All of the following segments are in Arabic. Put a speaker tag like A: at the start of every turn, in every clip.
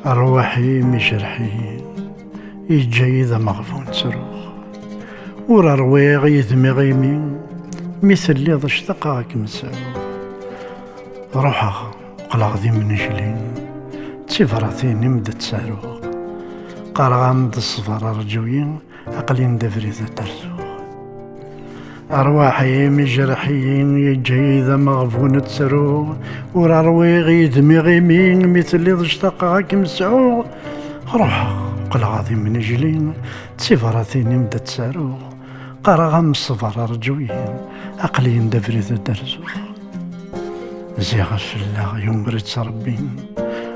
A: أرواحي مجرحين يجي ذا مغفون تروخ ورا رواغ يذمي غيمين مثل اللي ضا اشتقاك مساو روحها قلق ذي من جلين تفراتين مدت ساروخ قرغام د الصفر رجوين أقلين دفري ذا ترزوخ أرواحي مجرحين يجي ذا مغفون تروخ ورا رواغ يذمي غيمين مثل اللي ضا اشتقاك مساو روحها قلق ذي من جلين تفراتين مدت ساروخ قرغام الصفر رجوين أقلين دفري ذا ترزوخ زيغ في الله يوم بريت ربين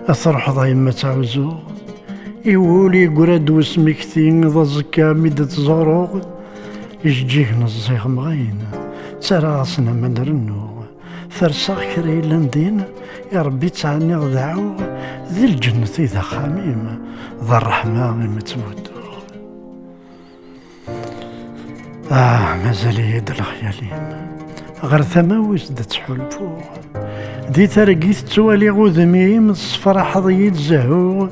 A: أثرح ضايمة تعوزو يولي قراد وسمكتين ذا زكا مدة زروغ يجيك نزيغ مغين تراغسنا من رنو فرساخ كري لندين يا ربي تعني غدعو ذي الجنة ذا خميم ذا الرحمة متودو مازال يد الخيالين غير ثماوز دا تحلفو دي ترقيت توالي غذمي من الصفرا حظيت زهو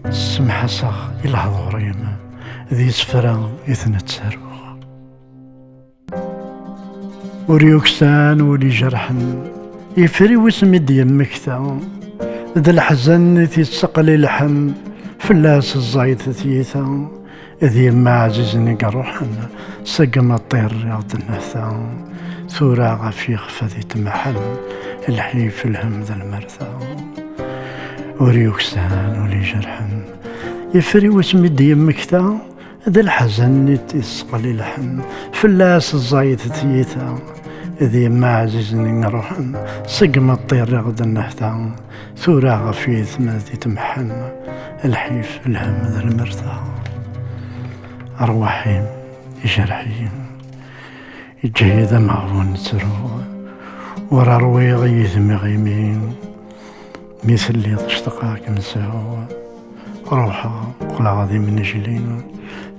A: السمحة صاخ إلى حضوريم ذي سفرا إثنى تساروخ وريوكسان ولي جرحن يفري واسم ديم مكتا ذا الحزن تيتسقل الحن فلاس الزايد ثيثا ذي ما عزيزني قروحن سقم الطير رياض النثا ثورا غفيخ فذي تمحن الحيف الهم ذا المرثا وريوكسان ولي جرحن يفري واسم ديم مكتا ذا الحزن تيسقل الحن فلاس الزايد ثيثا ذي ما عزيزني قروحن سقم الطير رياض النثا ثورا غفيث ما ذي تمحن الحيف الهم ذا المرثا أرواحي جرحين يجي ذا مغفون ترو ورا رواغ يذمي غيمين مثل اللي تشتقاك مساو روحها قلق ذي من جلين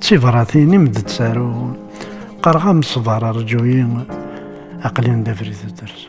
A: تسفراتين مدت سارو قرغام صفار رجوين أقلين دفري تدرسو